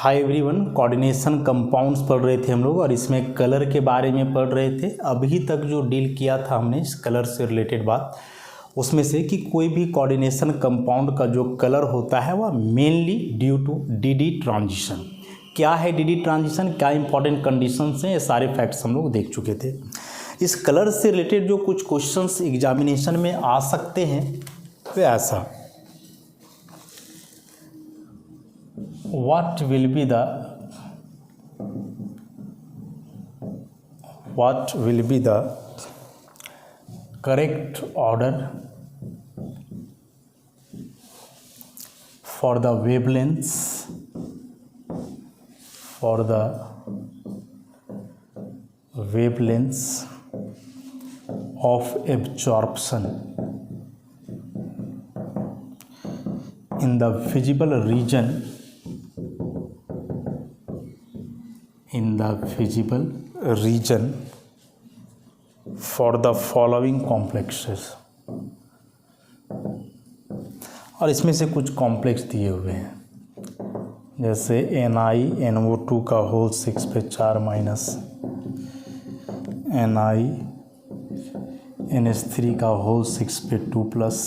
Hi everyone, coordination compounds पढ़ रहे थे हम लोग और इसमें कलर के बारे में पढ़ रहे थे। अभी तक जो डील किया था हमने इस कलर से रिलेटेड बात, उसमें से कि कोई भी कोऑर्डिनेशन कंपाउंड का जो कलर होता है वह mainly due to DD transition. क्या है डीडी ट्रांजिशन, क्या इंपॉर्टेंट कंडीशंस हैं, ये सारे फैक्ट्स हम लोग देख चुके थे। इस कलर से रिलेटेड जो कुछ क्वेश्चंस एग्जामिनेशन में आ सकते हैं वो ऐसा, what will be the correct order for the wavelengths of absorption in the visible region for the following complexes। और इसमें से कुछ कॉम्प्लेक्स दिए हुए हैं, जैसे NiNO2 का होल 6 पे 4 माइनस, NiNH3 का होल 6 पे 2 प्लस,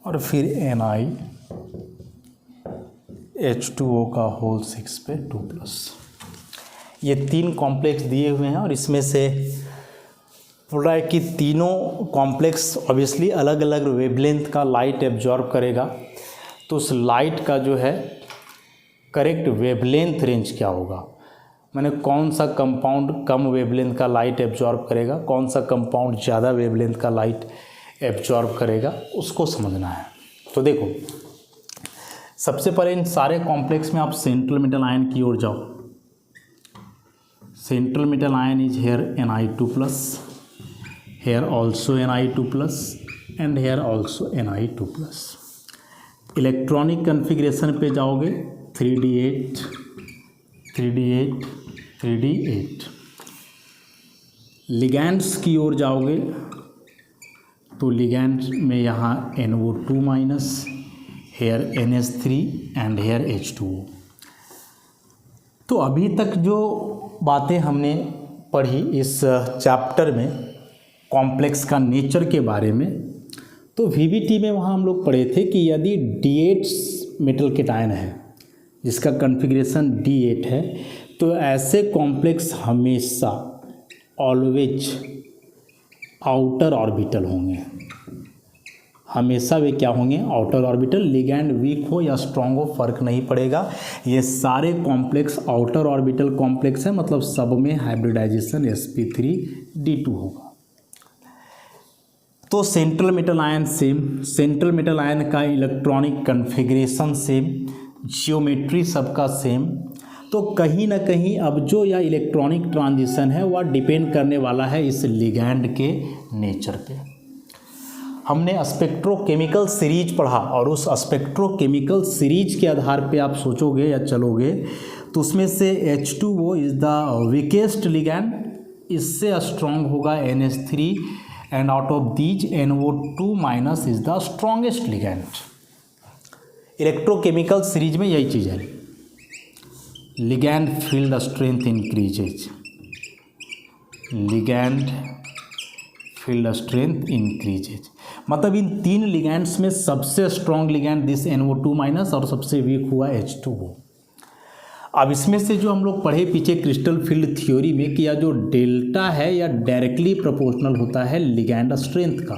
और फिर NiH2O का होल 6 पे 2 प्लस। ये तीन कॉम्प्लेक्स दिए हुए हैं और इसमें से बोल रहा है कि तीनों कॉम्प्लेक्स ऑब्वियसली अलग अलग वेवलेंथ का लाइट एब्जॉर्ब करेगा। तो उस लाइट का जो है करेक्ट वेवलेंथ रेंज क्या होगा, माने कौन सा कंपाउंड कम वेवलेंथ का लाइट एब्जॉर्ब करेगा, कौन सा कंपाउंड ज़्यादा वेवलेंथ का लाइट एब्जॉर्ब करेगा, उसको समझना है। तो देखो, सबसे पहले इन सारे कॉम्प्लेक्स में आप सेंट्रल मेटल आयन की ओर जाओ। Central metal ion is here Ni2 plus, here also Ni2 plus and here also Ni2 plus. Electronic configuration पे जाओगे 3d8 3d8 3d8। लिगैंड्स की ओर जाओगे तो लिगैंड में यहाँ NO2 minus, hair NH3 and hair H2O। तो अभी तक जो बातें हमने पढ़ी इस चैप्टर में कॉम्प्लेक्स का नेचर के बारे में, तो VBT में वहाँ हम लोग पढ़े थे कि यदि D8 मेटल केटायन है जिसका कॉन्फ़िगरेशन D8 है, तो ऐसे कॉम्प्लेक्स हमेशा ऑलवेज आउटर ऑर्बिटल होंगे। हमेशा वे क्या होंगे, आउटर ऑर्बिटल। लिगैंड वीक हो या स्ट्रॉन्ग हो फर्क नहीं पड़ेगा, ये सारे कॉम्प्लेक्स आउटर ऑर्बिटल कॉम्प्लेक्स है, मतलब सब में हाइब्रिडाइजेशन sp3d2 होगा। तो central metal ion same, central metal ion का इलेक्ट्रॉनिक कन्फिग्रेशन सेम, जियोमेट्री सबका सेम। तो कहीं ना कहीं अब जो यह इलेक्ट्रॉनिक ट्रांजिशन है वह डिपेंड करने वाला है इस लिगैंड के नेचर पे। हमने स्पेक्ट्रोकेमिकल सीरीज पढ़ा और उस स्पेक्ट्रोकेमिकल सीरीज के आधार पे आप सोचोगे या चलोगे तो उसमें से H2O is the weakest ligand, इससे स्ट्रॉन्ग होगा NH3 and out of these NO2 minus is the strongest ligand. Electrochemical series में यही चीज़ है, ligand field strength increases, ligand field strength increases. मतलब इन तीन लिगैंड्स में सबसे strong ligand this NO2 minus और सबसे वीक हुआ H2O। अब इसमें से जो हम लोग पढ़े पीछे क्रिस्टल फील्ड थ्योरी में कि यह जो डेल्टा है यह डायरेक्टली प्रोपोर्शनल होता है लिगैंड स्ट्रेंथ का।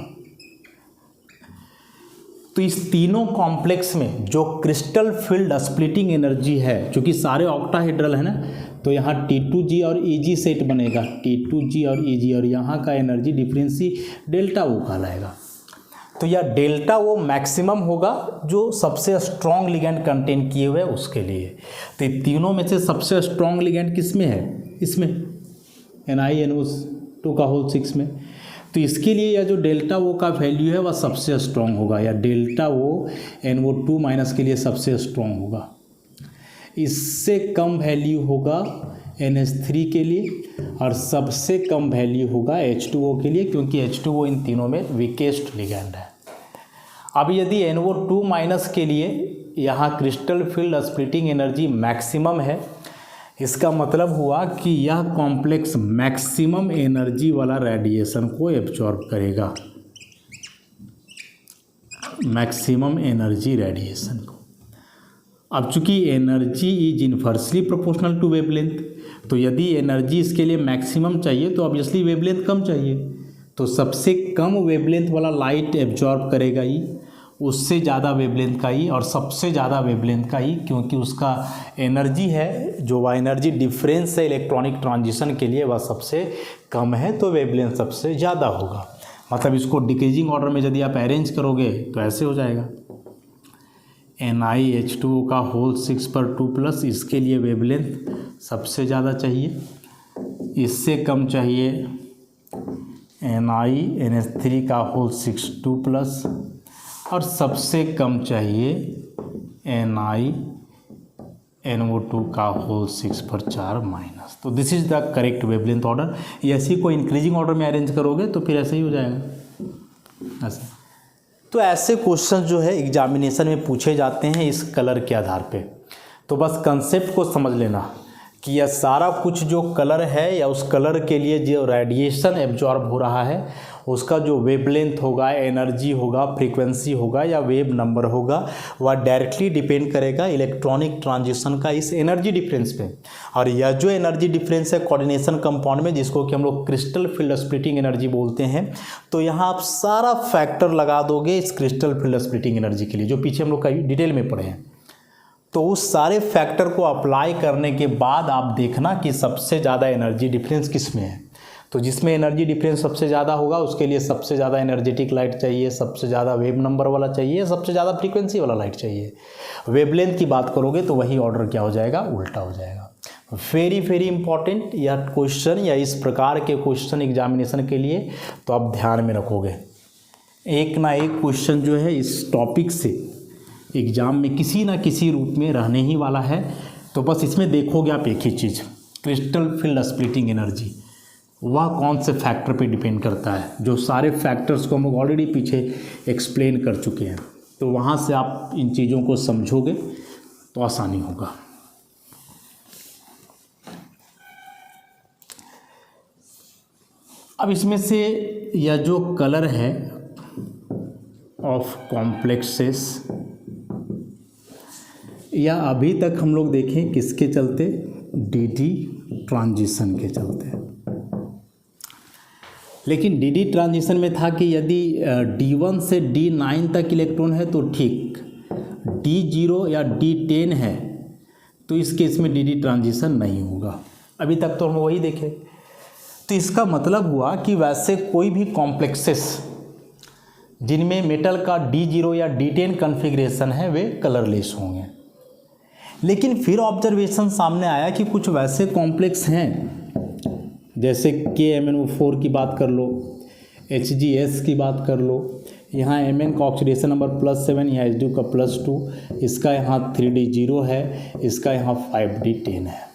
तो इस तीनों कॉम्प्लेक्स में जो क्रिस्टल फील्ड स्प्लिटिंग एनर्जी है, चूँकि सारे ऑक्टाहेड्रल है ना, तो यहाँ T2G और EG सेट बनेगा, T2G और EG, और यहाँ का एनर्जी डिफरेंसी डेल्टा O कहलाएगा। तो यह डेल्टा O मैक्सिमम होगा जो सबसे स्ट्रॉन्ग लिगैंड कंटेन किए हुए उसके लिए। तो इन तीनों में से सबसे स्ट्रॉन्ग लिगैंड किस में है, इसमें NiNO2 का होल 6 में। तो इसके लिए यह जो डेल्टा O का वैल्यू है वह सबसे स्ट्रॉन्ग होगा, या डेल्टा O NO2 माइनस के लिए सबसे स्ट्रॉन्ग होगा। इससे कम वैल्यू होगा NH3 के लिए और सबसे कम वैल्यू होगा H2O के लिए, क्योंकि H2O इन तीनों में वीकेस्ट लिगैंड है। अब यदि NO2 माइनस के लिए यहाँ crystal field splitting energy maximum है, इसका मतलब हुआ कि यह कॉम्प्लेक्स मैक्सिमम एनर्जी वाला रेडिएशन को एब्जॉर्ब करेगा, मैक्सिमम एनर्जी रेडिएशन को। अब चूंकि energy is inversely proportional to wavelength, तो यदि एनर्जी इसके लिए मैक्सिमम चाहिए तो ऑब्वियसली वेवलेंथ कम चाहिए, तो सबसे कम वेवलेंथ वाला लाइट एब्जॉर्ब करेगा ई, उससे ज़्यादा वेवलेंथ का ई, और सबसे ज़्यादा वेवलेंथ का ई, क्योंकि उसका एनर्जी है जो वह एनर्जी डिफरेंस है इलेक्ट्रॉनिक ट्रांजिशन के लिए वह सबसे कम है, तो वेवलेंथ सबसे ज़्यादा होगा। मतलब इसको डिक्रीजिंग ऑर्डर में यदि आप अरेंज करोगे तो ऐसे हो जाएगा NiH2O का होल 6/2+, इसके लिए वेवलेंथ सबसे ज़्यादा चाहिए, इससे कम चाहिए NiNH3 का होल 6/2+, और सबसे कम चाहिए NiNO2 का होल 6/4-। तो this is the correct wavelength order. ऐसी को इंक्रीजिंग ऑर्डर में अरेंज करोगे तो फिर ऐसे ही हो जाएगा ऐसे। तो ऐसे क्वेश्चन जो है एग्जामिनेशन में पूछे जाते हैं इस कलर के आधार पे। तो बस कंसेप्ट को समझ लेना कि यह सारा कुछ जो कलर है या उस कलर के लिए जो रेडिएशन एब्जॉर्ब हो रहा है उसका जो वेवलेंथ होगा, एनर्जी होगा, फ्रीक्वेंसी होगा या वेव नंबर होगा, वह डायरेक्टली डिपेंड करेगा इलेक्ट्रॉनिक ट्रांजिशन का इस एनर्जी डिफरेंस पे। और यह जो एनर्जी डिफरेंस है कोऑर्डिनेशन कंपाउंड में, जिसको कि हम लोग क्रिस्टल फील्ड स्प्लिटिंग एनर्जी बोलते हैं, तो यहाँ आप सारा फैक्टर लगा दोगे इस क्रिस्टल फील्ड स्प्लिटिंग एनर्जी के लिए, जो पीछे हम लोग का डिटेल में पढ़े हैं। तो उस सारे फैक्टर को अप्लाई करने के बाद आप देखना कि सबसे ज़्यादा एनर्जी डिफरेंस किस में है। तो जिसमें एनर्जी डिफरेंस सबसे ज़्यादा होगा उसके लिए सबसे ज़्यादा एनर्जेटिक लाइट चाहिए, सबसे ज़्यादा वेव नंबर वाला चाहिए, सबसे ज़्यादा फ्रीक्वेंसी वाला लाइट चाहिए। वेवलेंथ की बात करोगे तो वही ऑर्डर क्या हो जाएगा, उल्टा हो जाएगा। वेरी वेरी इंपॉर्टेंट यह क्वेश्चन या इस प्रकार के क्वेश्चन एग्जामिनेशन के लिए तो आप ध्यान में रखोगे। एक ना एक क्वेश्चन जो है इस टॉपिक से एग्ज़ाम में किसी ना किसी रूप में रहने ही वाला है। तो बस इसमें देखोगे आप एक ही चीज़, क्रिस्टल फील्ड स्प्लिटिंग एनर्जी वह कौन से फैक्टर पे डिपेंड करता है, जो सारे फैक्टर्स को हम लोग ऑलरेडी पीछे एक्सप्लेन कर चुके हैं। तो वहाँ से आप इन चीज़ों को समझोगे तो आसानी होगा। अब इसमें से यह जो कलर है ऑफ कॉम्प्लेक्सेस, या अभी तक हम लोग देखें किसके चलते, डी ट्रांजिशन के चलते। लेकिन डी ट्रांजिशन में था कि यदि D1 से D9 तक इलेक्ट्रॉन है तो ठीक, D0 या D10 है तो इस केस में डी ट्रांजिशन नहीं होगा। अभी तक तो हम वही देखे। तो इसका मतलब हुआ कि वैसे कोई भी कॉम्प्लेक्सेस जिनमें मेटल का D0 या D10 कन्फिग्रेशन है वे कलरलेस होंगे। लेकिन फिर ऑब्जर्वेशन सामने आया कि कुछ वैसे कॉम्प्लेक्स हैं जैसे KMnO4 की बात कर लो, HgS की बात कर लो, यहाँ Mn का ऑक्सीडेशन नंबर +7, यहाँ H2 का +2, इसका यहाँ 3D0 है, इसका यहाँ 5D10 है।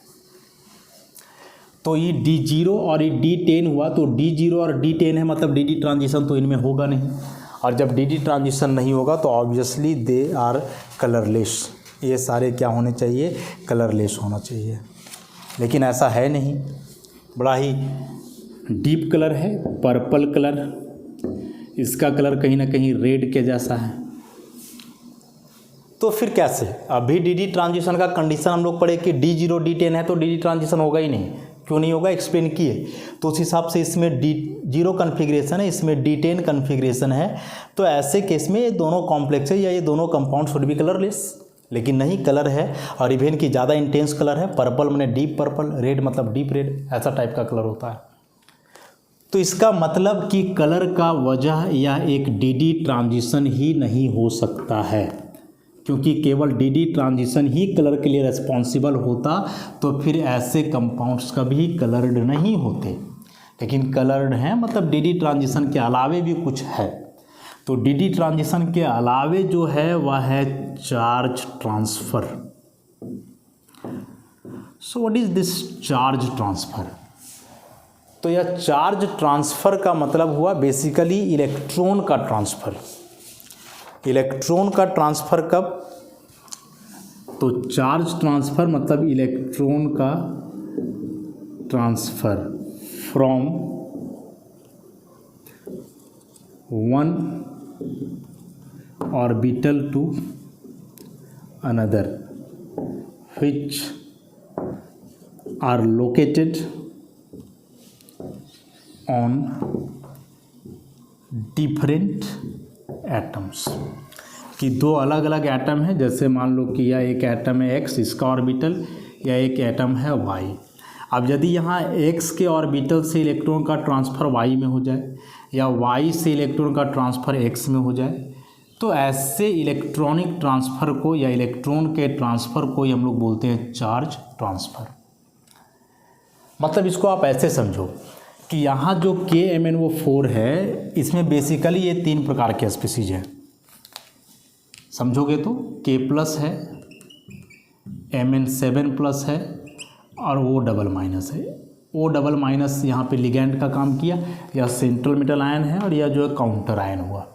तो ये D0 और ये D10 हुआ तो D0 और D10 है, मतलब डी ट्रांजिशन तो इनमें होगा नहीं, और जब डी ट्रांजिशन नहीं होगा तो ऑब्वियसली दे आर कलरलेस। ये सारे क्या होने चाहिए, कलरलेस होना चाहिए। लेकिन ऐसा है नहीं, बड़ा ही डीप कलर है, पर्पल कलर, इसका कलर कहीं ना कहीं रेड के जैसा है। तो फिर कैसे, अभी डी ट्रांजिशन का कंडीशन हम लोग पढ़े कि D0 D10 है तो डी ट्रांजिशन होगा ही नहीं। क्यों नहीं होगा, एक्सप्लेन किए। तो उस हिसाब से इसमें D0 कन्फिग्रेशन है, इसमें D10 कन्फिग्रेशन है, तो ऐसे केस में ये दोनों कॉम्प्लेक्स है या ये दोनों कंपाउंड शुड बी कलरलेस। लेकिन नहीं, कलर है, और इवन की ज़्यादा इंटेंस कलर है। पर्पल मैंने डीप पर्पल, रेड मतलब डीप रेड, ऐसा टाइप का कलर होता है। तो इसका मतलब कि कलर का वजह या एक डी ट्रांजिशन ही नहीं हो सकता है, क्योंकि केवल डी ट्रांजिशन ही कलर के लिए रिस्पॉन्सिबल होता तो फिर ऐसे कंपाउंड्स कभी कलर्ड नहीं होते। लेकिन कलर्ड हैं, मतलब डी ट्रांजिशन के अलावे भी कुछ है। तो डी ट्रांजिशन के अलावे जो है वह है charge transfer. So what is this charge transfer? तो यह चार्ज ट्रांसफ़र का मतलब हुआ बेसिकली इलेक्ट्रॉन का ट्रांसफ़र। इलेक्ट्रॉन का ट्रांसफ़र कब? तो चार्ज ट्रांसफ़र मतलब इलेक्ट्रॉन का transfer from one orbital to another which are located on different atoms। कि दो अलग अलग एटम है, जैसे मान लो कि यह एक एटम है x, इसका ऑर्बिटल, या एक एटम है y। अब यदि यहाँ x के ऑर्बिटल से इलेक्ट्रॉन का ट्रांसफ़र y में हो जाए या y से इलेक्ट्रॉन का ट्रांसफ़र x में हो जाए, तो ऐसे इलेक्ट्रॉनिक ट्रांसफ़र को या इलेक्ट्रॉन के ट्रांसफ़र को हम लोग बोलते हैं चार्ज ट्रांसफ़र। मतलब इसको आप ऐसे समझो कि यहाँ जो KMnO4 है, इसमें बेसिकली ये 3 प्रकार के स्पीसीज हैं। समझोगे तो K+ है, Mn7+ है और O⸻- है। O⸻- यहाँ पे लिगैंड का काम किया, या सेंट्रल मेटल आयन है, और यह जो है काउंटर आयन हुआ।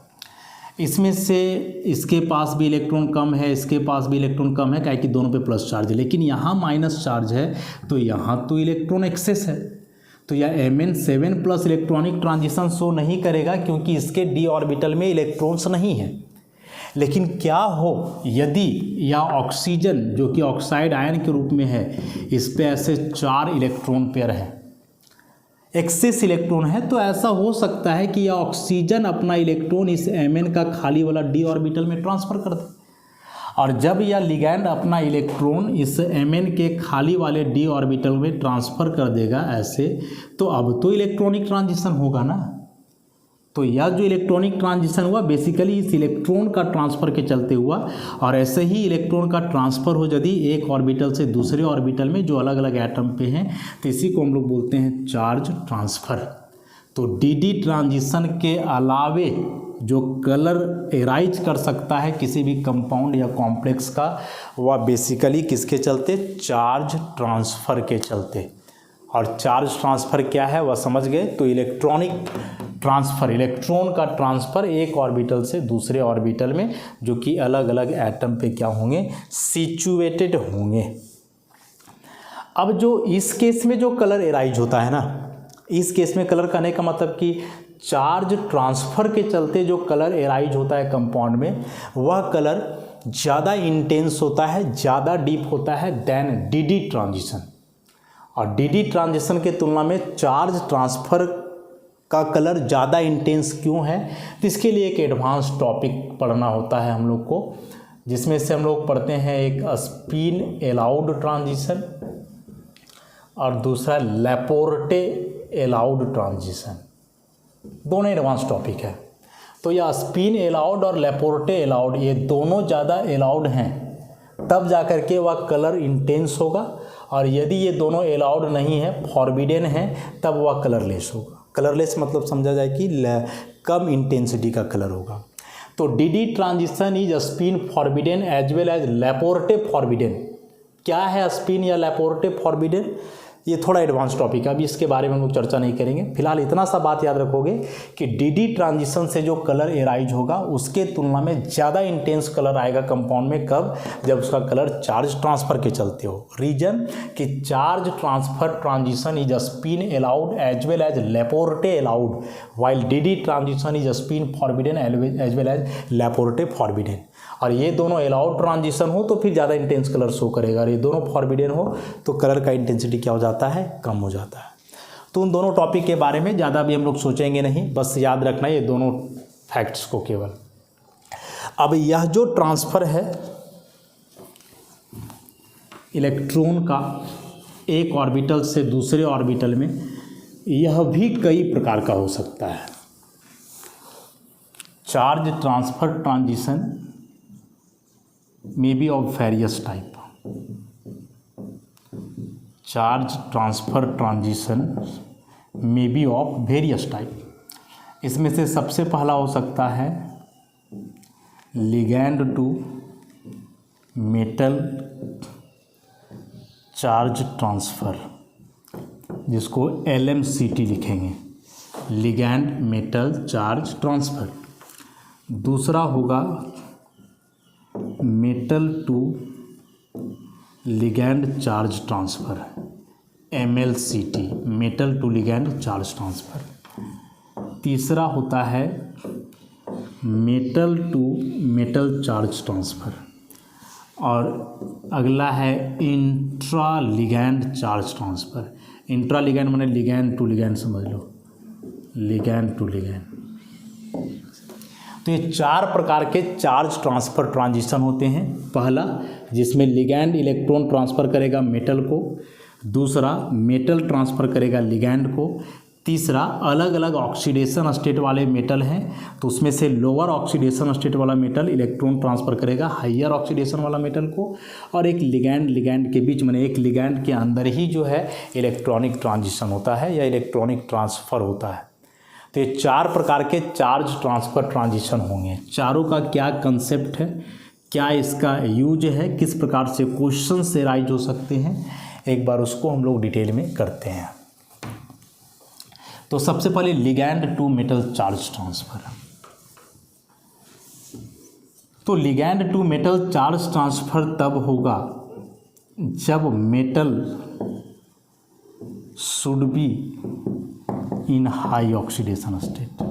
इसमें से इसके पास भी इलेक्ट्रॉन कम है, इसके पास भी इलेक्ट्रॉन कम है, क्या कि दोनों पे प्लस चार्ज है, लेकिन यहाँ माइनस चार्ज है, तो यहाँ तो इलेक्ट्रॉन एक्सेस है। तो यह Mn7+ इलेक्ट्रॉनिक ट्रांजिशन शो नहीं करेगा, क्योंकि इसके d ऑर्बिटल में इलेक्ट्रॉन्स नहीं है। लेकिन क्या हो यदि यह ऑक्सीजन जो कि ऑक्साइड आयन के रूप में है, इस पे ऐसे 4 इलेक्ट्रॉन पेयर है, एक्सेस इलेक्ट्रॉन है, तो ऐसा हो सकता है कि यह ऑक्सीजन अपना इलेक्ट्रॉन इस Mn का खाली वाला d ऑर्बिटल में ट्रांसफ़र कर दे, और जब यह लिगैंड अपना इलेक्ट्रॉन इस Mn के खाली वाले d ऑर्बिटल में ट्रांसफ़र कर देगा ऐसे, तो अब तो इलेक्ट्रॉनिक ट्रांजिशन होगा ना। तो यह जो इलेक्ट्रॉनिक ट्रांजिशन हुआ बेसिकली इस इलेक्ट्रॉन का ट्रांसफ़र के चलते हुआ, और ऐसे ही इलेक्ट्रॉन का ट्रांसफ़र हो यदि एक ऑर्बिटल से दूसरे ऑर्बिटल में जो अलग अलग एटम पे हैं, तो इसी को हम लोग बोलते हैं चार्ज ट्रांसफ़र। तो dd ट्रांजिशन के अलावे जो कलर एराइज कर सकता है किसी भी कंपाउंड या कॉम्प्लेक्स का, वह बेसिकली किसके चलते? चार्ज ट्रांसफ़र के चलते। और चार्ज ट्रांसफ़र क्या है वह समझ गए। तो इलेक्ट्रॉनिक ट्रांसफ़र, इलेक्ट्रॉन का ट्रांसफ़र एक ऑर्बिटल से दूसरे ऑर्बिटल में, जो कि अलग अलग एटम पे क्या होंगे? सिचुएटेड होंगे। अब जो इस केस में जो कलर एराइज होता है ना, इस केस में कलर कहने का मतलब कि चार्ज ट्रांसफ़र के चलते जो कलर एराइज होता है कंपाउंड में, वह कलर ज़्यादा इंटेंस होता है, ज़्यादा डीप होता है देन dd ट्रांजिशन। और dd ट्रांजिशन के तुलना में चार्ज ट्रांसफ़र का कलर ज़्यादा इंटेंस क्यों है? तो इसके लिए एक एडवांस टॉपिक पढ़ना होता है हम लोग को, जिसमें से हम लोग पढ़ते हैं एक स्पिन एलाउड ट्रांजिशन और दूसरा लैपोर्टे एलाउड ट्रांजिशन। दोनों एडवांस टॉपिक है। तो यह स्पिन एलाउड और लैपोर्टे एलाउड, ये दोनों ज़्यादा एलाउड हैं, तब जा कर के वह कलर इंटेंस होगा, और यदि ये दोनों एलाउड नहीं है, फॉरबिडन है, तब वह कलरलेस होगा। कलरलेस मतलब समझा जाए कि कम इंटेंसिटी का कलर होगा। तो dd transition is spin forbidden as well as Laporte forbidden. क्या है स्पिन या लैपोर्टे फॉरबिडन? ये थोड़ा एडवांस टॉपिक है, अभी इसके बारे में हम लोग चर्चा नहीं करेंगे। फिलहाल इतना सा बात याद रखोगे कि dd ट्रांजिशन से जो कलर एराइज होगा उसके तुलना में ज़्यादा इंटेंस कलर आएगा कंपाउंड में। कब? जब उसका कलर चार्ज ट्रांसफ़र के चलते हो। रीजन कि charge transfer transition is spin allowed as well as Laporte allowed, while dd transition is spin forbidden as well as Laporte forbidden. और ये दोनों अलाउड ट्रांजिशन हो तो फिर ज़्यादा इंटेंस कलर शो करेगा, और ये दोनों फॉरबिडन हो तो कलर का इंटेंसिटी क्या हो जाता है? कम हो जाता है। तो उन दोनों टॉपिक के बारे में ज़्यादा भी हम लोग सोचेंगे नहीं, बस याद रखना ये दोनों फैक्ट्स को केवल। अब यह जो ट्रांसफ़र है इलेक्ट्रॉन का एक ऑर्बिटल से दूसरे ऑर्बिटल में, यह भी कई प्रकार का हो सकता है। Charge transfer transition may be of various type. Charge transfer transition may be of various type. इसमें से सबसे पहला हो सकता है ligand to metal charge transfer, जिसको LMCT लिखेंगे, लिगैंड मेटल चार्ज ट्रांसफ़र। दूसरा होगा metal to ligand charge transfer, MLCT, metal to ligand charge transfer. तीसरा होता है metal to metal charge transfer, और अगला है intra ligand charge transfer. Intra ligand माने लिगैंड टू लिगैंड, समझ लो, लिगैंड टू लिगैंड। तो ये 4 प्रकार के चार्ज ट्रांसफ़र ट्रांजिशन होते हैं। पहला, जिसमें लिगैंड इलेक्ट्रॉन ट्रांसफ़र करेगा मेटल को, दूसरा मेटल ट्रांसफ़र करेगा लिगैंड को, तीसरा अलग अलग ऑक्सीडेशन स्टेट वाले मेटल हैं तो उसमें से लोअर ऑक्सीडेशन स्टेट वाला मेटल इलेक्ट्रॉन ट्रांसफ़र करेगा हायर ऑक्सीडेशन वाला मेटल को, और एक लिगैंड के बीच में, एक लिगैंड के अंदर ही जो है इलेक्ट्रॉनिक ट्रांजिशन होता है या इलेक्ट्रॉनिक ट्रांसफ़र होता है। तो ये 4 प्रकार के चार्ज ट्रांसफ़र ट्रांजिशन होंगे। चारों का क्या कंसेप्ट है, क्या इसका यूज है, किस प्रकार से क्वेश्चन से राइज हो सकते हैं, एक बार उसको हम लोग डिटेल में करते हैं। तो सबसे पहले ligand to metal charge transfer. तो ligand to metal charge transfer तब होगा जब metal should be in high oxidation state.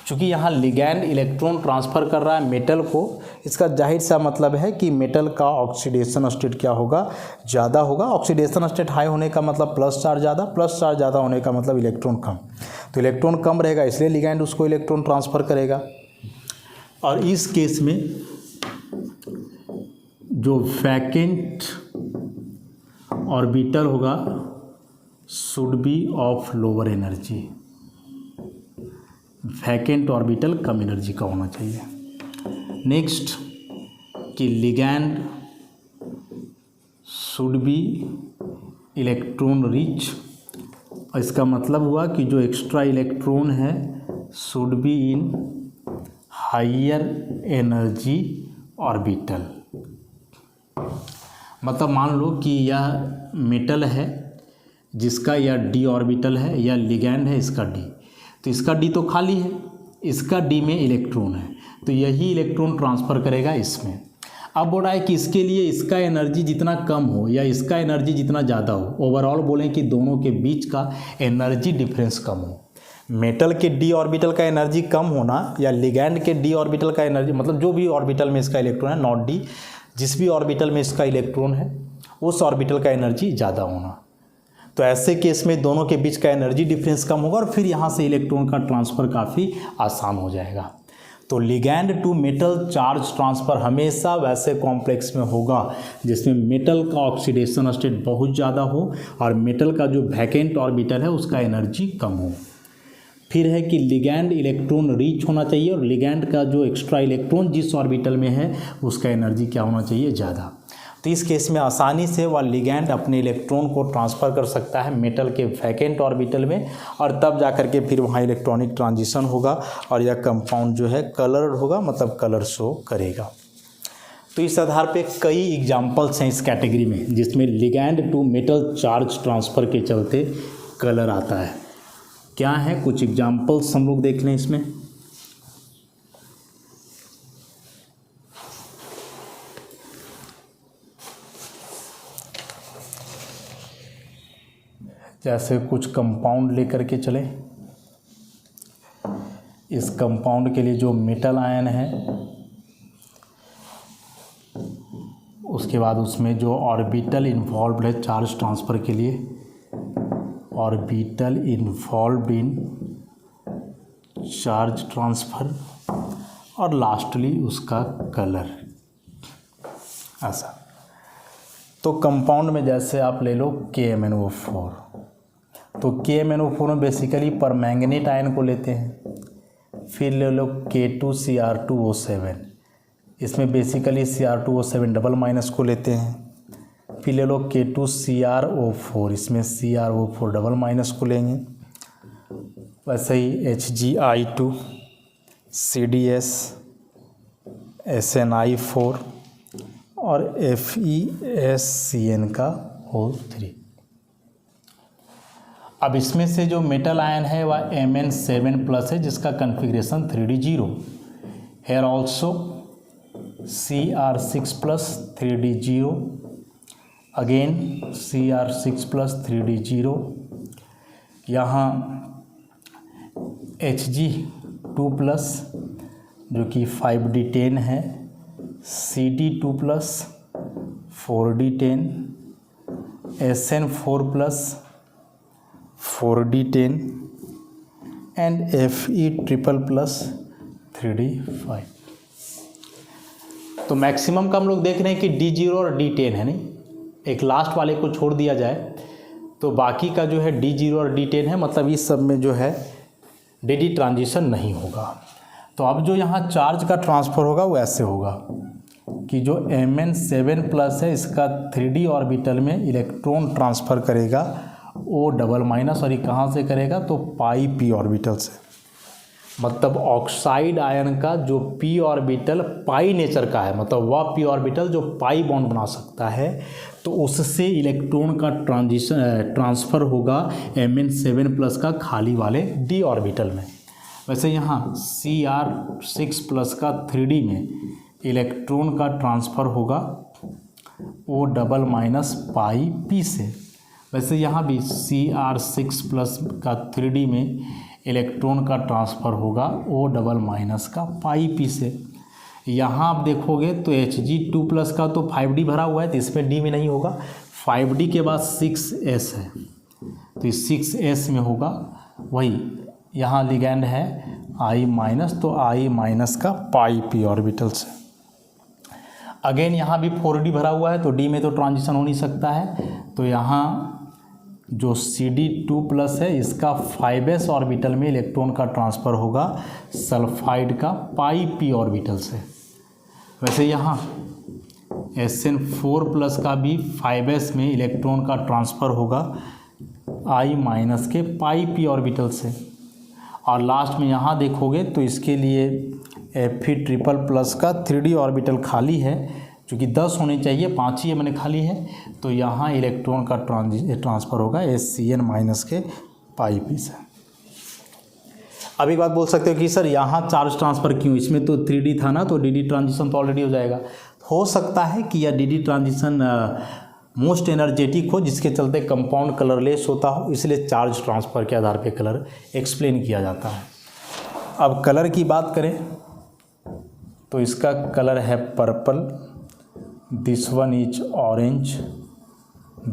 चूँकि यहाँ लिगैंड इलेक्ट्रॉन ट्रांसफ़र कर रहा है मेटल को, इसका जाहिर सा मतलब है कि मेटल का ऑक्सीडेशन स्टेट क्या होगा, ज़्यादा होगा। ऑक्सीडेशन स्टेट हाई होने का मतलब प्लस चार्ज ज़्यादा, प्लस चार्ज ज़्यादा होने का मतलब इलेक्ट्रॉन कम। तो इलेक्ट्रॉन कम रहेगा इसलिए लिगैंड उसको इलेक्ट्रॉन ट्रांसफ़र करेगा। और इस केस में जो वैकेंट ऑर्बिटल होगा should be of lower energy, vacant orbital कम एनर्जी का होना चाहिए। नेक्स्ट कि ligand should be electron rich, इसका मतलब हुआ कि जो एक्स्ट्रा इलेक्ट्रॉन है should be in higher energy orbital. मतलब मान लो कि यह मेटल है जिसका यह डी ऑर्बिटल है, या लिगैंड है इसका डी, तो इसका डी तो खाली है, इसका डी में इलेक्ट्रॉन है, तो यही इलेक्ट्रॉन ट्रांसफ़र करेगा इसमें। अब बोल रहा है कि इसके लिए इसका एनर्जी जितना कम हो या इसका एनर्जी जितना ज़्यादा हो, ओवरऑल बोलें कि दोनों के बीच का एनर्जी डिफरेंस कम हो। मेटल के डी ऑर्बिटल का एनर्जी कम होना या लिगैंड के डी ऑर्बिटल का एनर्जी, मतलब जो भी ऑर्बिटल में इसका इलेक्ट्रॉन है, नॉट डी, जिस भी ऑर्बिटल में इसका इलेक्ट्रॉन है उस ऑर्बिटल का एनर्जी ज़्यादा होना। तो ऐसे केस में दोनों के बीच का एनर्जी डिफरेंस कम होगा और फिर यहाँ से इलेक्ट्रॉन का ट्रांसफ़र काफ़ी आसान हो जाएगा। तो ligand to metal charge transfer हमेशा वैसे कॉम्प्लेक्स में होगा जिसमें मेटल का ऑक्सीडेशन स्टेट बहुत ज़्यादा हो और मेटल का जो वैकेंट ऑर्बिटल है उसका एनर्जी कम हो। फिर है कि लिगैंड इलेक्ट्रॉन रिच होना चाहिए और लिगैंड का जो एक्स्ट्रा इलेक्ट्रॉन जिस ऑर्बिटल में है उसका एनर्जी क्या होना चाहिए, ज़्यादा। तो इस केस में आसानी से वह लिगैंड अपने इलेक्ट्रॉन को ट्रांसफ़र कर सकता है मेटल के वैकेंट ऑर्बिटल में, और तब जा कर के फिर वहाँ इलेक्ट्रॉनिक ट्रांजिशन होगा और यह कंपाउंड जो है कलर्ड होगा, मतलब कलर शो करेगा। तो इस आधार पे कई एग्जाम्पल्स हैं इस कैटेगरी में जिसमें ligand to metal charge transfer के चलते कलर आता है। क्या है, कुछ एग्जाम्पल्स हम लोग देख लें इसमें। जैसे कुछ कंपाउंड लेकर के चले, इस कंपाउंड के लिए जो मेटल आयन है उसके बाद उसमें जो ऑर्बिटल इन्वॉल्व है चार्ज ट्रांसफ़र के लिए, orbital involve in charge transfer, और लास्टली उसका कलर। ऐसा तो कंपाउंड में जैसे आप ले लो KMnO4, तो KMnO4 में बेसिकली परमैंगनेट आयन को लेते हैं। फिर ले लो K2Cr2O7, इसमें बेसिकली Cr2O7 डबल माइनस को लेते हैं। फिर ले लो K2CrO4, इसमें CrO4 डबल माइनस को लेंगे। वैसे ही HgI2, CdS, SnI4 और FeSCN का होल 3। अब इसमें से जो मेटल आयन है वह Mn7+ है जिसका configuration 3d0। Here also Cr6+ 3d0 again Cr6 + 3D0, यहाँ Hg2+ जो कि 5D10 है, Cd2+, 4D10, Sn4+, 4D10 and Fe++, 3D5। तो मैक्सिमम का हम लोग देख रहे हैं कि D0 और D10 है, नहीं, एक लास्ट वाले को छोड़ दिया जाए तो बाकी का जो है D0 और D10 है, मतलब इस सब में जो है DD ट्रांजिशन नहीं होगा। तो अब जो यहाँ चार्ज का ट्रांसफ़र होगा वो ऐसे होगा कि जो Mn7+ है इसका 3D ऑर्बिटल में इलेक्ट्रॉन ट्रांसफ़र करेगा O-, और ये कहाँ से करेगा तो πp ऑर्बिटल से, मतलब ऑक्साइड आयन का जो p ऑर्बिटल पाई नेचर का है, मतलब वह p ऑर्बिटल जो पाई बॉन्ड बना सकता है, तो उससे इलेक्ट्रॉन का ट्रांसफ़र होगा Mn7+ का खाली वाले d ऑर्बिटल में। वैसे यहाँ Cr6+ का 3D में इलेक्ट्रॉन का ट्रांसफ़र होगा O-, πp से। वैसे यहाँ भी Cr6+ का 3D में इलेक्ट्रॉन का ट्रांसफ़र होगा O-, का πp से। यहाँ आप देखोगे तो Hg2+ का तो 5D भरा हुआ है, तो इसमें D में नहीं होगा। 5D के बाद 6s है, तो इस 6s में होगा वही, यहाँ लिगैंड है I-, तो I- का πp ऑर्बिटल से। अगेन यहाँ भी 4D भरा हुआ है, तो D में तो ट्रांजिशन हो नहीं सकता है, तो यहाँ जो Cd2+ है इसका 5s ऑर्बिटल में इलेक्ट्रॉन का ट्रांसफ़र होगा सल्फाइड का πp ऑर्बिटल से। वैसे यहाँ Sn4+ का भी 5s में इलेक्ट्रॉन का ट्रांसफ़र होगा I- के πp ऑर्बिटल से। और लास्ट में यहाँ देखोगे तो इसके लिए Fe++ का 3D ऑर्बिटल खाली है, क्योंकि 10 होने चाहिए, 5 ही मैंने खाली है, तो यहाँ इलेक्ट्रॉन का ट्रांसफ़र होगा Hcn- के πp से। अब एक बात बोल सकते हो कि सर यहाँ चार्ज ट्रांसफ़र क्यों, इसमें तो 3D था ना, तो DD ट्रांजिशन तो ऑलरेडी हो जाएगा। हो सकता है कि यह DD ट्रांजिशन मोस्ट एनर्जेटिक हो, जिसके चलते कंपाउंड कलरलेस होता हो, इसलिए चार्ज ट्रांसफ़र के आधार पे कलर एक्सप्लेन किया जाता है। अब कलर की बात करें तो इसका कलर है purple, this one is orange,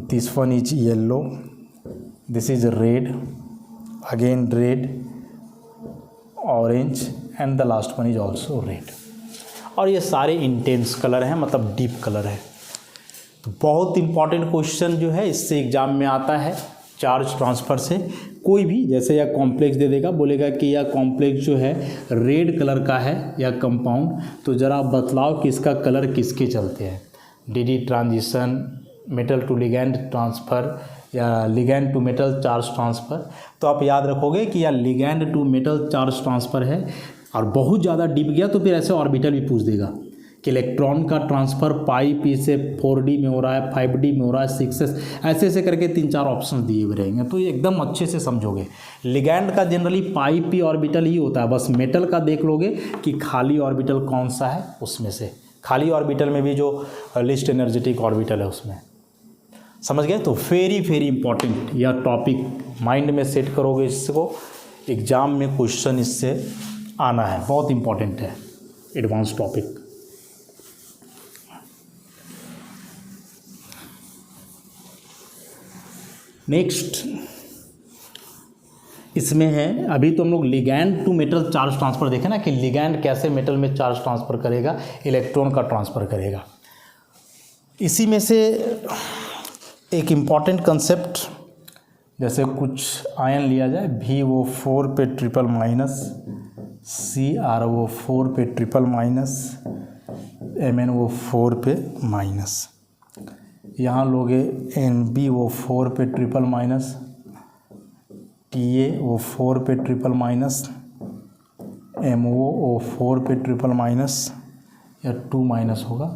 this one is yellow, this is red, again red, orange and the last one is also red. और ये सारे इंटेंस कलर हैं, मतलब डीप कलर है। तो बहुत इंपॉर्टेंट क्वेश्चन जो है इससे एग्जाम में आता है, चार्ज ट्रांसफ़र से। कोई भी जैसे यह कॉम्प्लेक्स दे देगा, बोलेगा कि यह कॉम्प्लेक्स जो है रेड कलर का है या कंपाउंड, तो ज़रा बतलाओ कि इसका कलर किसके चलते हैं, DD transition, metal to ligand transfer या ligand to metal charge transfer. तो आप याद रखोगे कि यह ligand to metal charge transfer है। और बहुत ज़्यादा डीप गया तो फिर ऐसे ऑर्बिटल भी पूछ देगा कि इलेक्ट्रॉन का ट्रांसफ़र πp से 4D में हो रहा है, 5D में हो रहा है, 6s, ऐसे ऐसे करके 3-4 ऑप्शन दिए हुए रहेंगे, तो ये एकदम अच्छे से समझोगे। लिगैंड का जनरली πp ऑर्बिटल ही होता है, बस मेटल का देख लोगे कि खाली ऑर्बिटल कौन सा है, उसमें से खाली ऑर्बिटल में भी जो लिस्ट एनर्जेटिक ऑर्बिटल है उसमें, समझ गए। तो वेरी इंपॉर्टेंट यह टॉपिक माइंड में सेट करोगे, इसको एग्जाम में क्वेश्चन इससे आना है, बहुत इंपॉर्टेंट है, एडवांस टॉपिक। नेक्स्ट इसमें है, अभी तो हम लोग ligand to metal charge transfer देखें ना, कि लिगैंड कैसे मेटल में चार्ज ट्रांसफ़र करेगा, इलेक्ट्रॉन का ट्रांसफ़र करेगा। इसी में से एक इम्पॉर्टेंट कंसेप्ट, जैसे कुछ आयन लिया जाए, VO4 पे ट्रिपल माइनस, CrO4 पे ट्रिपल माइनस, MnO4 पे माइनस। यहाँ लोगे NbO4 पे ट्रिपल माइनस, TaO4 पे ट्रिपल माइनस, MoO4 पे ट्रिपल माइनस या 2- होगा।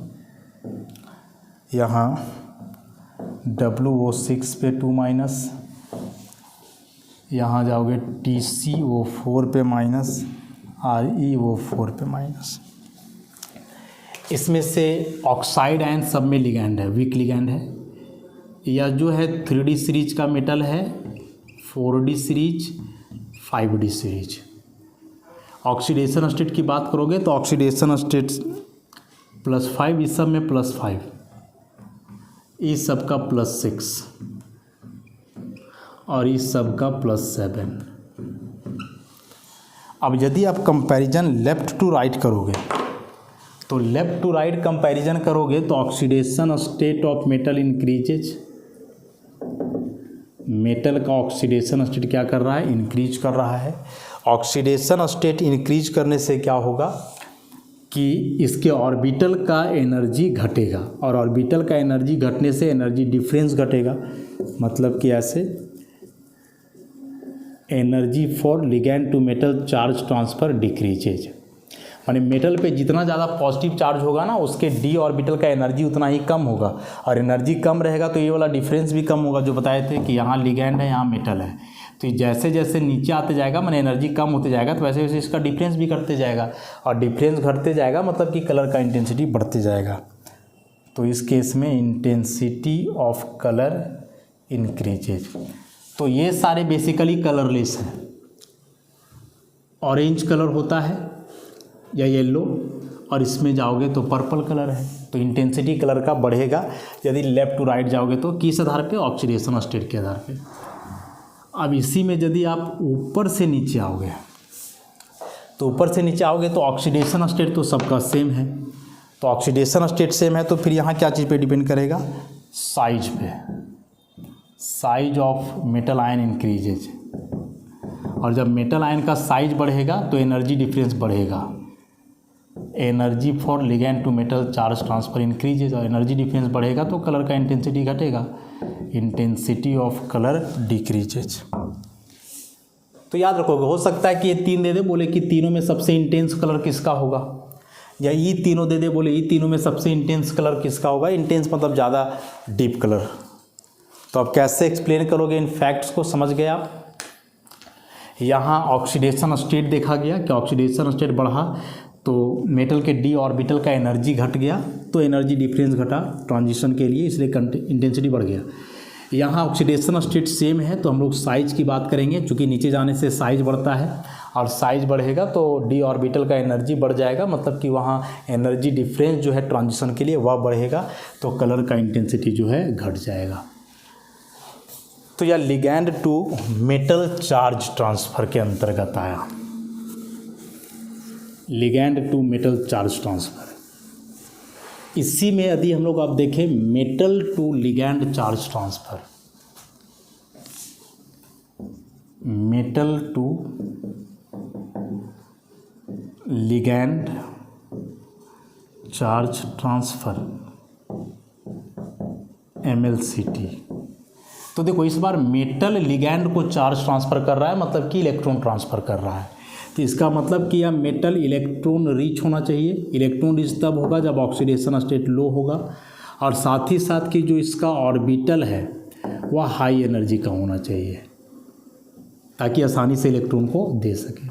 यहाँ WO6 पे 2-, यहाँ जाओगे TCO4 पे माइनस, ReO4 पे माइनस। इसमें से ऑक्साइड आयन सब में लिगैंड है, वीक लिगैंड है। यह जो है 3D सीरीज का मेटल है, 4D series, 5D series. Oxidation state की बात करोगे तो ऑक्सीडेशन स्टेट +5, इस सब में +5, इस सब का +6 और इस सब का +7। अब यदि आप कंपैरिजन लेफ़्ट टू राइट करोगे तो लेफ़्ट टू राइट कंपैरिजन करोगे तो oxidation state of metal increases, metal का ऑक्सीडेशन स्टेट क्या कर रहा है, इंक्रीज कर रहा है। ऑक्सीडेशन स्टेट इंक्रीज करने से क्या होगा कि इसके ऑर्बिटल का एनर्जी घटेगा, और ऑर्बिटल का एनर्जी घटने से एनर्जी डिफरेंस घटेगा, मतलब कि ऐसे energy for ligand to metal charge transfer decreases, यानी मेटल पे जितना ज़्यादा पॉजिटिव चार्ज होगा ना उसके डी ऑर्बिटल का एनर्जी उतना ही कम होगा, और एनर्जी कम रहेगा तो ये वाला डिफरेंस भी कम होगा, जो बताए थे कि यहाँ लिगैंड है यहाँ मेटल है, तो जैसे जैसे नीचे आते जाएगा मैंने एनर्जी कम होते जाएगा तो वैसे वैसे इसका डिफरेंस भी घटते जाएगा, और डिफरेंस घटते जाएगा मतलब कि कलर का इंटेंसिटी बढ़ते जाएगा। तो इस केस में इंटेंसिटी ऑफ कलर इंक्रीजेज। तो ये सारे बेसिकली कलरलेस हैं। ऑरेंज कलर होता है या येलो, और इसमें जाओगे तो पर्पल कलर है, तो इंटेंसिटी कलर का बढ़ेगा यदि लेफ़्ट टू राइट जाओगे तो। किस आधार पे, ऑक्सीडेशन स्टेट के आधार पे। अब इसी में यदि आप ऊपर से नीचे आओगे तो ऊपर से नीचे आओगे तो ऑक्सीडेशन स्टेट तो सबका सेम है, तो ऑक्सीडेशन स्टेट सेम है तो फिर यहाँ क्या चीज़ पे डिपेंड करेगा, साइज पे। Size of metal ion increases, और जब मेटल आयन का साइज बढ़ेगा तो एनर्जी डिफरेंस बढ़ेगा। Energy for ligand to metal charge transfer increases, और एनर्जी डिफरेंस बढ़ेगा तो कलर का इंटेंसिटी घटेगा, इंटेंसिटी ऑफ कलर डिक्रीजेज। तो याद रखोगे, हो सकता है कि ये 3 दे दे, बोले कि तीनों में सबसे इंटेंस कलर किसका होगा, या ये तीनों दे दे, बोले ये तीनों में सबसे इंटेंस कलर किसका होगा। इंटेंस मतलब ज़्यादा डीप कलर। तो अब कैसे एक्सप्लेन करोगे इन फैक्ट्स को, समझ गए आप। यहाँ ऑक्सीडेशन स्टेट देखा गया कि ऑक्सीडेशन स्टेट बढ़ा तो मेटल के डी ऑर्बिटल का एनर्जी घट गया, तो एनर्जी डिफरेंस घटा ट्रांजिशन के लिए, इसलिए इंटेंसिटी बढ़ गया। यहाँ ऑक्सीडेशन स्टेट सेम है तो हम लोग साइज की बात करेंगे, चूँकि नीचे जाने से साइज बढ़ता है, और साइज बढ़ेगा तो डी ऑर्बिटल का एनर्जी बढ़ जाएगा, मतलब कि वहाँ एनर्जी डिफरेंस जो है ट्रांजिशन के लिए वह बढ़ेगा, तो कलर का इंटेंसिटी जो है घट जाएगा। तो यह ligand to metal charge transfer के अंतर्गत आया, ligand to metal charge transfer. इसी में यदि हम लोग आप देखें metal to ligand charge transfer, metal to ligand charge transfer MLCT। तो देखो इस बार मेटल लिगैंड को चार्ज ट्रांसफ़र कर रहा है, मतलब कि इलेक्ट्रॉन ट्रांसफ़र कर रहा है, तो इसका मतलब कि यह मेटल इलेक्ट्रॉन रिच होना चाहिए। इलेक्ट्रॉन रिच तब होगा जब ऑक्सीडेशन स्टेट लो होगा, और साथ ही साथ कि जो इसका ऑर्बिटल है वह हाई एनर्जी का होना चाहिए, ताकि आसानी से इलेक्ट्रॉन को दे सके।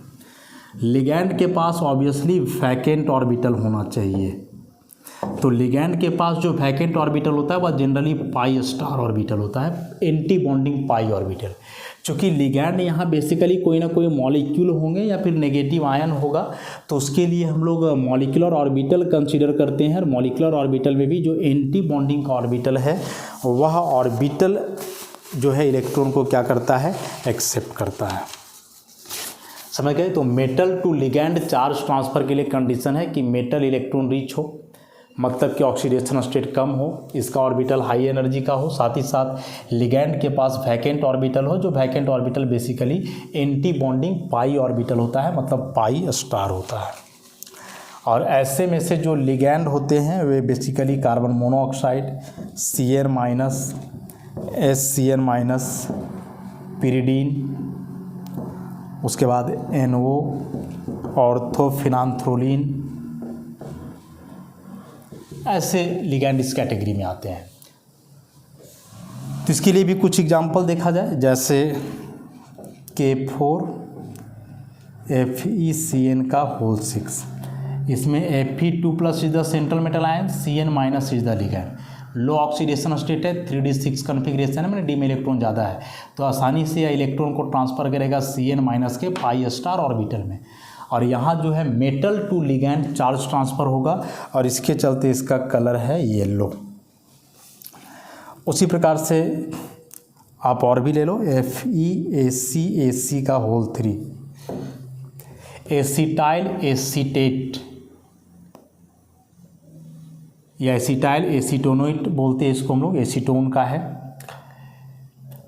लिगैंड के पास ऑब्वियसली वैकेंट ऑर्बिटल होना चाहिए, तो लिगैंड के पास जो वैकेंट ऑर्बिटल होता है वह जनरली पाई स्टार ऑर्बिटल होता है, एंटी बॉन्डिंग पाई ऑर्बिटल। चूँकि लिगैंड यहाँ बेसिकली कोई ना कोई मॉलिक्यूल होंगे या फिर नेगेटिव आयन होगा, तो उसके लिए हम लोग मॉलिक्यूलर ऑर्बिटल कंसीडर करते हैं, और मॉलिक्यूलर ऑर्बिटल में भी जो एंटी बॉन्डिंग का ऑर्बिटल है वह ऑर्बिटल जो है इलेक्ट्रॉन को क्या करता है, एक्सेप्ट करता है। समझ गए। तो metal to ligand charge transfer के लिए कंडीशन है कि मेटल इलेक्ट्रॉन रिच हो, मतलब कि ऑक्सीडेशन स्टेट कम हो, इसका ऑर्बिटल हाई एनर्जी का हो, साथ ही साथ लिगैंड के पास वैकेंट ऑर्बिटल हो, जो vacant orbital basically anti bonding पाई ऑर्बिटल होता है, मतलब पाई स्टार होता है। और ऐसे में से जो लिगैंड होते हैं वे basically carbon monoxide, Cn-, SCn-, pyridine, उसके बाद NO, ऑर्थोफिनान्थ्रोलिन, ऐसे लिगैंड इस कैटेगरी में आते हैं। तो इसके लिए भी कुछ एग्जाम्पल देखा जाए, जैसे K4 FeCN का होल 6, इसमें Fe2+ is the central metal ion, Cn- is the ligand. Low oxidation state है, 3d6 कन्फिग्रेशन है, मैंने डी में इलेक्ट्रॉन ज़्यादा है, तो आसानी से यह इलेक्ट्रॉन को ट्रांसफ़र करेगा Cn माइनस के पाई स्टार ऑर्बिटल में। और यहाँ जो है metal to ligand charge transfer होगा और इसके चलते इसका कलर है येलो। उसी प्रकार से आप और भी ले लो, FeACAC का होल 3, एसिटाइल एसीटेट या एसिटाइल एसीटोनोइट बोलते हैं इसको हम लोग, एसीटोन का है।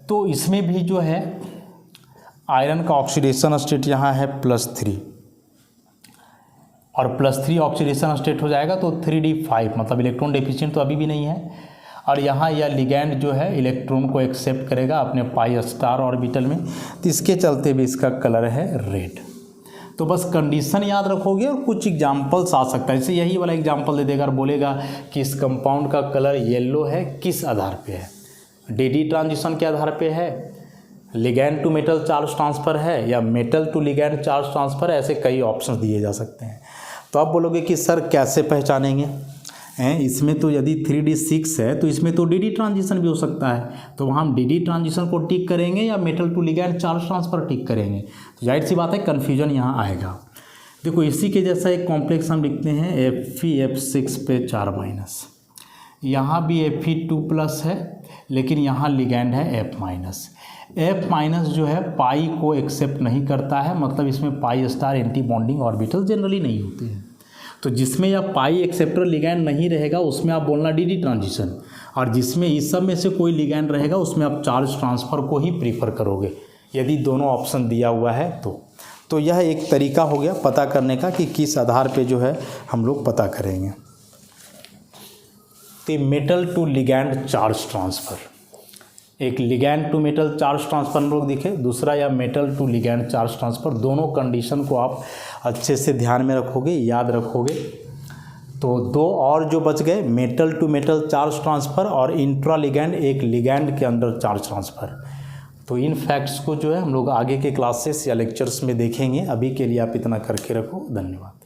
तो इसमें भी जो है आयरन का ऑक्सीडेशन स्टेट यहाँ है +3 और +3 ऑक्सीडेशन स्टेट हो जाएगा तो 3d5, मतलब इलेक्ट्रॉन डेफिशिएंट तो अभी भी नहीं है। और यहाँ यह लिगैंड जो है इलेक्ट्रॉन को एक्सेप्ट करेगा अपने पाई स्टार ऑर्बिटल में, तो इसके चलते भी इसका कलर है रेड। तो बस कंडीशन याद रखोगे और कुछ एग्जाम्पल्स आ सकता है, जैसे यही वाला एग्जाम्पल दे देगा और बोलेगा कि इस कंपाउंड का कलर येलो है, किस आधार पे है, डी ट्रांजिशन के आधार पे है, ligand to metal charge transfer है, या metal to ligand charge transfer है, ऐसे कई ऑप्शंस दिए जा सकते हैं। तो आप बोलोगे कि सर कैसे पहचानेंगे हैं, इसमें तो यदि 3d6 है तो इसमें तो डी ट्रांजिशन भी हो सकता है, तो वहाँ हम डी ट्रांजिशन को टिक करेंगे या metal to ligand charge transfer tick करेंगे, तो जाहिर सी बात है कन्फ्यूजन यहाँ आएगा। देखो इसी के जैसा एक कॉम्प्लेक्स हम लिखते हैं Fe(F6) पे 4-, यहाँ भी Fe2+ है लेकिन यहाँ लिगैंड है F-। जो है पाई को एक्सेप्ट नहीं करता है, मतलब इसमें pi star anti bonding orbital generally नहीं होते हैं। तो जिसमें यह पाई एक्सेप्टर लिगैंड नहीं रहेगा उसमें आप बोलना डी ट्रांजिशन, और जिसमें इस सब में से कोई लिगैंड रहेगा उसमें आप चार्ज ट्रांसफ़र को ही प्रीफर करोगे यदि दोनों ऑप्शन दिया हुआ है तो यह एक तरीका हो गया पता करने का कि किस आधार पे जो है हम लोग पता करेंगे। तो metal to ligand charge transfer, एक ligand to metal charge transfer हम लोग दिखे, दूसरा या metal to ligand charge transfer, दोनों कंडीशन को आप अच्छे से ध्यान में रखोगे, याद रखोगे। तो दो और जो बच गए, metal to metal charge transfer और इंट्रा लिगैंड, एक लिगैंड के अंदर चार्ज ट्रांसफ़र। तो इन फैक्ट्स को जो है हम लोग आगे के क्लासेस या लेक्चर्स में देखेंगे। अभी के लिए आप इतना करके रखो। धन्यवाद।